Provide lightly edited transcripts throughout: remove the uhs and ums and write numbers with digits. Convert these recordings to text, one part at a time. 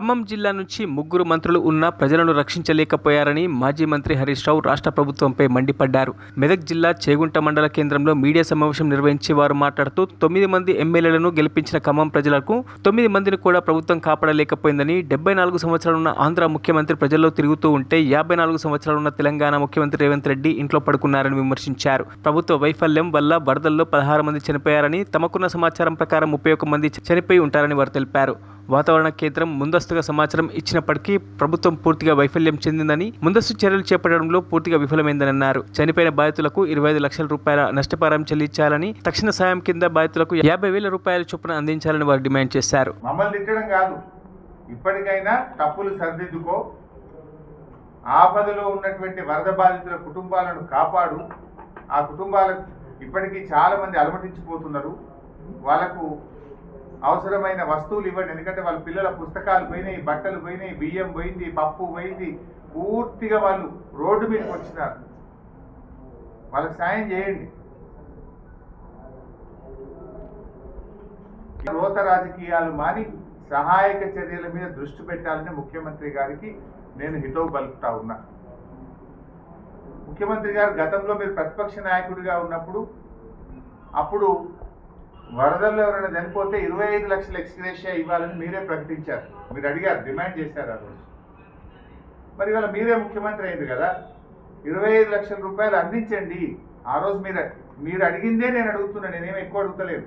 ఖమ్మం జిల్లా నుంచి ముగ్గురు మంత్రులు ఉన్నా ప్రజలను రక్షించలేకపోయారని మాజీ మంత్రి హరీష్ రావు రాష్ట్ర ప్రభుత్వంపై మండిపడ్డారు. మెదక్ జిల్లా చేగుంట మండల కేంద్రంలో మీడియా సమావేశం నిర్వహించి వారు మాట్లాడుతూ 9 మంది ఎమ్మెల్యేలను గెలిపించిన ఖమ్మం ప్రజలకు 9 మందిని కూడా ప్రభుత్వం కాపాడలేకపోయిందని, 74 సంవత్సరాలున్న ఆంధ్ర ముఖ్యమంత్రి ప్రజల్లో తిరుగుతూ ఉంటే 54 సంవత్సరాలున్న తెలంగాణ ముఖ్యమంత్రి రేవంత్ రెడ్డి ఇంట్లో పడుకున్నారని విమర్శించారు. ప్రభుత్వ వైఫల్యం వల్ల వరదల్లో 16 మంది చనిపోయారని, తమకున్న సమాచారం ప్రకారం 31 మంది చనిపోయి ఉంటారని వారు తెలిపారు. వాతావరణ కేంద్రం ముందస్తుగా సమాచారం ఇచ్చినప్పటికీ ప్రభుత్వం పూర్తిగా వైఫల్యం చెందిందని, ముందస్తు చర్యలు చేపట్టడంలో పూర్తిగా విఫలమైందని అన్నారు. చనిపోయిన బాధితులకు 25 లక్షల రూపాయల నష్టపరిహారం చెల్లించాలని, తక్షణ సాయం కింద బాధితులకు 50,000 రూపాయల చొప్పున అందించాలని వారు డిమాండ్ చేశారు. మమ్మల్ని తిట్టడం కాదు, ఇప్పటికైనా తప్పులు సరిదిద్దుకో, ఆపదలో ఉన్నటువంటి వరద బాధితుల కుటుంబాలను కాపాడు. ఆ కుటుంబాలకు ఇప్పటికీ చాలా మంది అలమటించిపోతున్నారు. వాళ్ళకు అవసరమైన వస్తువులు ఇవ్వండి. ఎందుకంటే వాళ్ళ పిల్లల పుస్తకాలు పోయినాయి, బట్టలు పోయినాయి, బియ్యం పోయింది, పప్పు పోయింది, పూర్తిగా వాళ్ళు రోడ్డు మీదకి వచ్చినారు. వాళ్ళకి సాయం చేయండి. రోత రాజకీయాలు మాని సహాయక చర్యల మీద దృష్టి పెట్టాలని ముఖ్యమంత్రి గారికి నేను హితవు పలుకుతా ఉన్నా. ముఖ్యమంత్రి గారు గతంలో మీరు ప్రతిపక్ష నాయకుడిగా ఉన్నప్పుడు అప్పుడు వరదల్లో ఎవరైనా చనిపోతే 25 లక్షల ఎక్స్గ్రేషియా ఇవ్వాలని మీరే ప్రకటించారు. మీరు అడిగారు, డిమాండ్ చేశారు ఆ రోజు. మరి ఇవాళ మీరే ముఖ్యమంత్రి అయింది కదా, 25 లక్షల రూపాయలు అందించండి. ఆ రోజు మీరు అడిగిందే నేను అడుగుతున్నా, నేనేమి ఎక్కువ అడుగుతలేదు.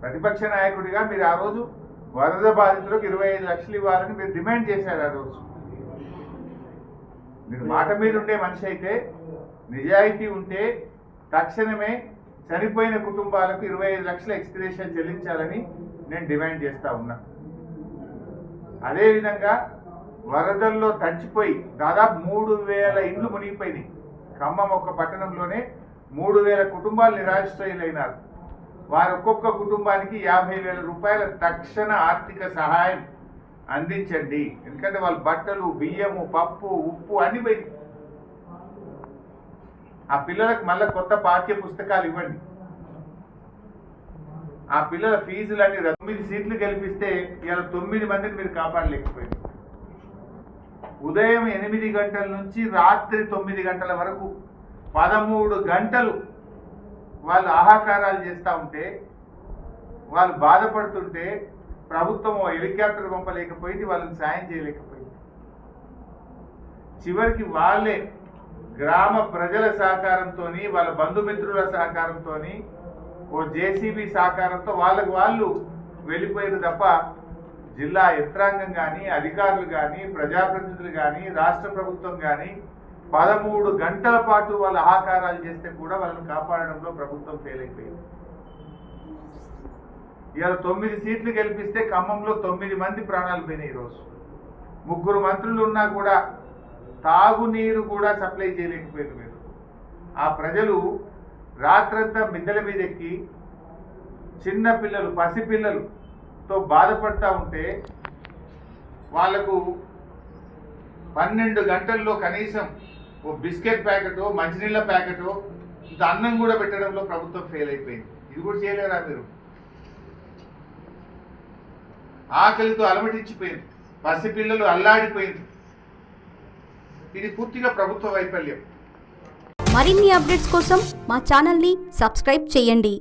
ప్రతిపక్ష నాయకుడిగా మీరు ఆ రోజు వరద బాధితులకు 25 లక్షలు ఇవ్వాలని మీరు డిమాండ్ చేశారు. ఆ రోజు మీరు మాట మీద ఉండే మనిషి అయితే, నిజాయితీ ఉంటే తక్షణమే చనిపోయిన కుటుంబాలకు 25 లక్షల ఎక్స్గ్రేషన్ చెల్లించాలని నేను డిమాండ్ చేస్తా ఉన్నా. అదేవిధంగా వరదల్లో తడిచిపోయి దాదాపు 3,000 ఇండ్లు మునిగిపోయినాయి. ఖమ్మం ఒక్క పట్టణంలోనే 3,000 కుటుంబాలు నిరాశ్రయులైనారు. వారు ఒక్కొక్క కుటుంబానికి 50,000 రూపాయల తక్షణ ఆర్థిక సహాయం అందించండి. ఎందుకంటే వాళ్ళ బట్టలు, బియ్యము, పప్పు, ఉప్పు అన్ని పోయింది. ఆ పిల్లలకు మళ్ళీ కొత్త పాఠ్య పుస్తకాలు ఇవ్వండి. ఆ పిల్లల ఫీజులన్నీ 9 సీట్లు గెలిపిస్తే ఇలా 9 మందిని మీరు కాపాడలేకపోయింది. ఉదయం 8 గంటల నుంచి రాత్రి 9 గంటల వరకు 13 గంటలు వాళ్ళు ఆహాకారాలు చేస్తూ ఉంటే, వాళ్ళు బాధపడుతుంటే ప్రభుత్వం హెలికాప్టర్ పంపలేకపోయింది, వాళ్ళని సాయం చేయలేకపోయింది. చివరికి వాళ్ళే గ్రామ ప్రజల సహకారంతో, వాళ్ళ బంధుమిత్రుల సహకారంతో, ఓ జేసీబీ సహకారంతో వాళ్ళు వెళ్ళిపోయారు తప్ప జిల్లా యంత్రాంగం కానీ, అధికారులు కానీ, ప్రజాప్రతినిధులు కానీ, రాష్ట్ర ప్రభుత్వం కానీ 13 గంటల పాటు వాళ్ళు ఆహాకారాలు చేస్తే కూడా వాళ్ళని కాపాడడంలో ప్రభుత్వం ఫెయిల్ అయిపోయింది. ఇవాళ 9 సీట్లు గెలిపిస్తే ఖమ్మంలో 9 మంది ప్రాణాలు పోయినాయి. ఈరోజు 3 మంత్రులు ఉన్నా కూడా తాగునీరు కూడా సప్లై చేయలేకపోయారు మీరు. ఆ ప్రజలు రాత్రంతా మిద్దెల మీద ఎక్కి చిన్న పిల్లలు, పసిపిల్లలతో బాధపడతా ఉంటే వాళ్లకు 12 గంటల్లో కనీసం ఓ బిస్కెట్ ప్యాకెటో, మంచినీళ్ళ ప్యాకెటో, ఇంత అన్నం కూడా పెట్టడంలో ప్రభుత్వం ఫెయిల్ అయిపోయింది. ఇది కూడా చేయలేరా మీరు? ఆకలితో అలమటించిపోయింది, పసిపిల్లలు అల్లాడిపోయింది. ఇది పూర్తిగా ప్రభుత్వ వైఫల్యం. మరిన్ని అప్డేట్స్ కోసం మా ఛానల్ని సబ్స్క్రైబ్ చేయండి.